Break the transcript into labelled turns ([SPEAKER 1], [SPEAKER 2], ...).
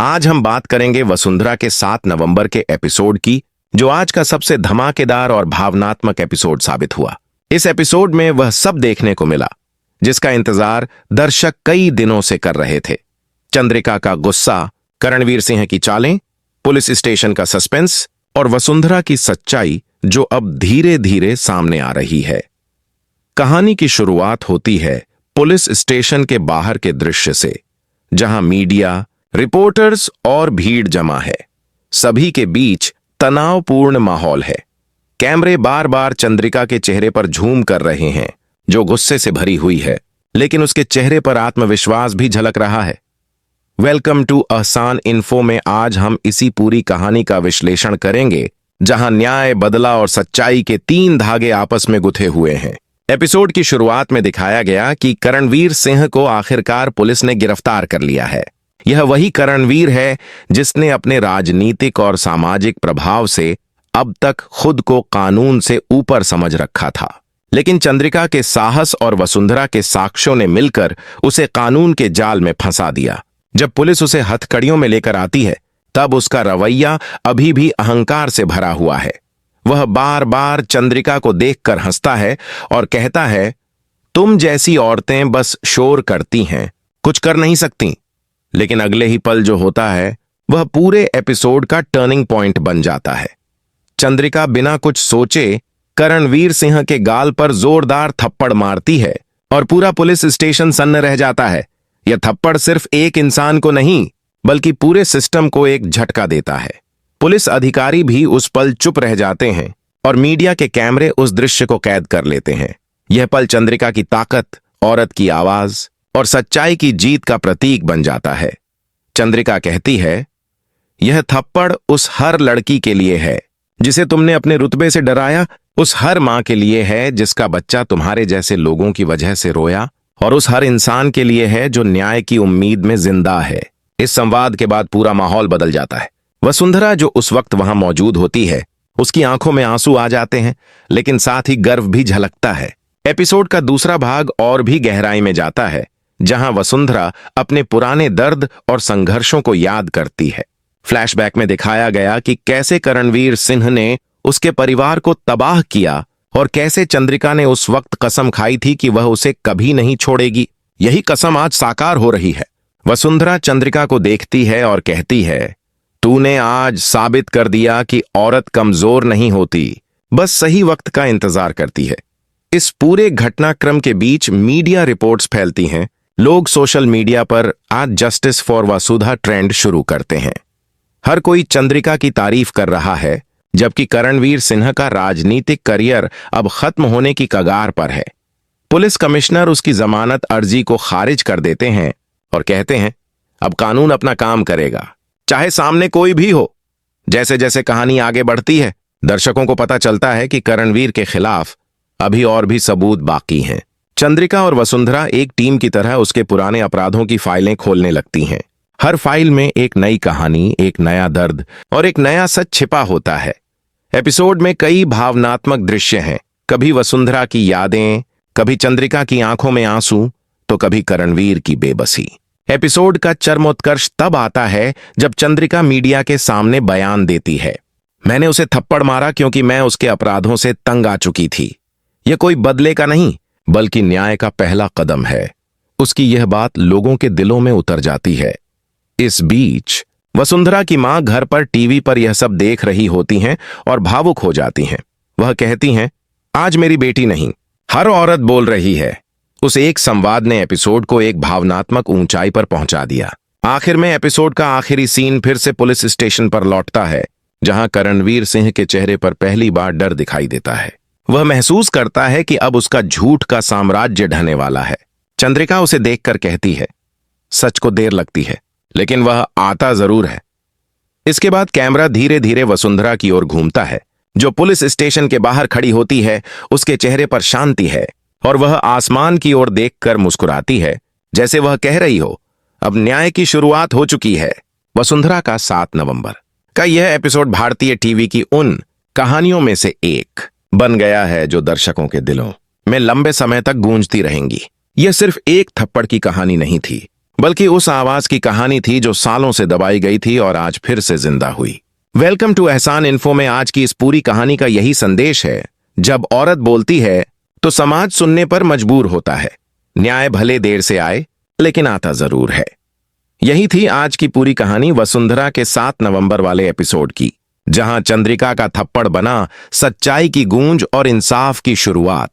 [SPEAKER 1] आज हम बात करेंगे वसुंधरा के 7 नवंबर के एपिसोड की, जो आज का सबसे धमाकेदार और भावनात्मक एपिसोड साबित हुआ। इस एपिसोड में वह सब देखने को मिला जिसका इंतजार दर्शक कई दिनों से कर रहे थे। चंद्रिका का गुस्सा, करणवीर सिंह की चालें, पुलिस स्टेशन का सस्पेंस और वसुंधरा की सच्चाई जो अब धीरे धीरे सामने आ रही है। कहानी की शुरुआत होती है पुलिस स्टेशन के बाहर के दृश्य से, जहां मीडिया, रिपोर्टर्स और भीड़ जमा है। सभी के बीच तनावपूर्ण माहौल है। कैमरे बार बार चंद्रिका के चेहरे पर झूम कर रहे हैं, जो गुस्से से भरी हुई है, लेकिन उसके चेहरे पर आत्मविश्वास भी झलक रहा है। वेलकम टू अहसान इन्फो में आज हम इसी पूरी कहानी का विश्लेषण करेंगे, जहां न्याय, बदला और सच्चाई के 3 धागे आपस में गुथे हुए हैं। एपिसोड की शुरुआत में दिखाया गया कि करणवीर सिंह को आखिरकार पुलिस ने गिरफ्तार कर लिया है। यह वही करणवीर है जिसने अपने राजनीतिक और सामाजिक प्रभाव से अब तक खुद को कानून से ऊपर समझ रखा था। लेकिन चंद्रिका के साहस और वसुंधरा के साक्ष्यों ने मिलकर उसे कानून के जाल में फंसा दिया। जब पुलिस उसे हथकड़ियों में लेकर आती है, तब उसका रवैया अभी भी अहंकार से भरा हुआ है। वह बार बार चंद्रिका को देखकर हंसता है और कहता है, तुम जैसी औरतें बस शोर करती हैं, कुछ कर नहीं सकती। लेकिन अगले ही पल जो होता है वह पूरे एपिसोड का टर्निंग पॉइंट बन जाता है। चंद्रिका बिना कुछ सोचे करणवीर सिंह के गाल पर जोरदार थप्पड़ मारती है और पूरा पुलिस स्टेशन सन्न रह जाता है। यह थप्पड़ सिर्फ एक इंसान को नहीं, बल्कि पूरे सिस्टम को एक झटका देता है। पुलिस अधिकारी भी उस पल चुप रह जाते हैं और मीडिया के कैमरे उस दृश्य को कैद कर लेते हैं। यह पल चंद्रिका की ताकत, औरत की आवाज और सच्चाई की जीत का प्रतीक बन जाता है। चंद्रिका कहती है, यह थप्पड़ उस हर लड़की के लिए है जिसे तुमने अपने रुतबे से डराया, उस हर मां के लिए है जिसका बच्चा तुम्हारे जैसे लोगों की वजह से रोया, और उस हर इंसान के लिए है जो न्याय की उम्मीद में जिंदा है। इस संवाद के बाद पूरा माहौल बदल जाता है। वसुंधरा जो उस वक्त वहां मौजूद होती है, उसकी आंखों में आंसू आ जाते हैं, लेकिन साथ ही गर्व भी झलकता है। एपिसोड का दूसरा भाग और भी गहराई में जाता है, जहां वसुंधरा अपने पुराने दर्द और संघर्षों को याद करती है। फ्लैशबैक में दिखाया गया कि कैसे करणवीर सिंह ने उसके परिवार को तबाह किया और कैसे चंद्रिका ने उस वक्त कसम खाई थी कि वह उसे कभी नहीं छोड़ेगी। यही कसम आज साकार हो रही है। वसुंधरा चंद्रिका को देखती है और कहती है, तूने आज साबित कर दिया कि औरत कमजोर नहीं होती, बस सही वक्त का इंतजार करती है। इस पूरे घटनाक्रम के बीच मीडिया रिपोर्ट्स फैलती हैं। लोग सोशल मीडिया पर आज जस्टिस फॉर वसुधा ट्रेंड शुरू करते हैं। हर कोई चंद्रिका की तारीफ कर रहा है, जबकि करणवीर सिंह का राजनीतिक करियर अब खत्म होने की कगार पर है। पुलिस कमिश्नर उसकी जमानत अर्जी को खारिज कर देते हैं और कहते हैं, अब कानून अपना काम करेगा, चाहे सामने कोई भी हो। जैसे जैसे कहानी आगे बढ़ती है, दर्शकों को पता चलता है कि करणवीर के खिलाफ अभी और भी सबूत बाकी हैं। चंद्रिका और वसुंधरा एक टीम की तरह उसके पुराने अपराधों की फाइलें खोलने लगती हैं। हर फाइल में एक नई कहानी, एक नया दर्द और एक नया सच छिपा होता है। एपिसोड में कई भावनात्मक दृश्य हैं, कभी वसुंधरा की यादें, कभी चंद्रिका की आंखों में आंसू, तो कभी करणवीर की बेबसी। एपिसोड का चरमोत्कर्ष तब आता है जब चंद्रिका मीडिया के सामने बयान देती है, मैंने उसे थप्पड़ मारा क्योंकि मैं उसके अपराधों से तंग आ चुकी थी। यह कोई बदले का नहीं, बल्कि न्याय का पहला कदम है। उसकी यह बात लोगों के दिलों में उतर जाती है। इस बीच वसुंधरा की मां घर पर टीवी पर यह सब देख रही होती हैं और भावुक हो जाती हैं। वह कहती हैं, आज मेरी बेटी नहीं, हर औरत बोल रही है। उस एक संवाद ने एपिसोड को एक भावनात्मक ऊंचाई पर पहुंचा दिया। आखिर में एपिसोड का आखिरी सीन फिर से पुलिस स्टेशन पर लौटता है, जहां करणवीर सिंह के चेहरे पर पहली बार डर दिखाई देता है। वह महसूस करता है कि अब उसका झूठ का साम्राज्य ढहने वाला है। चंद्रिका उसे देखकर कहती है, सच को देर लगती है, लेकिन वह आता जरूर है। इसके बाद कैमरा धीरे धीरे वसुंधरा की ओर घूमता है, जो पुलिस स्टेशन के बाहर खड़ी होती है। उसके चेहरे पर शांति है और वह आसमान की ओर देखकर मुस्कुराती है, जैसे वह कह रही हो, अब न्याय की शुरुआत हो चुकी है। वसुंधरा का 7 नवंबर का यह एपिसोड भारतीय टीवी की उन कहानियों में से एक बन गया है जो दर्शकों के दिलों में लंबे समय तक गूंजती रहेंगी। यह सिर्फ एक थप्पड़ की कहानी नहीं थी, बल्कि उस आवाज की कहानी थी जो सालों से दबाई गई थी और आज फिर से जिंदा हुई। वेलकम टू एहसान इन्फो में आज की इस पूरी कहानी का यही संदेश है, जब औरत बोलती है तो समाज सुनने पर मजबूर होता है। न्याय भले देर से आए, लेकिन आता जरूर है। यही थी आज की पूरी कहानी वसुंधरा के 7 नवंबर वाले एपिसोड की, जहां चंद्रिका का थप्पड़ बना सच्चाई की गूंज और इंसाफ की शुरुआत।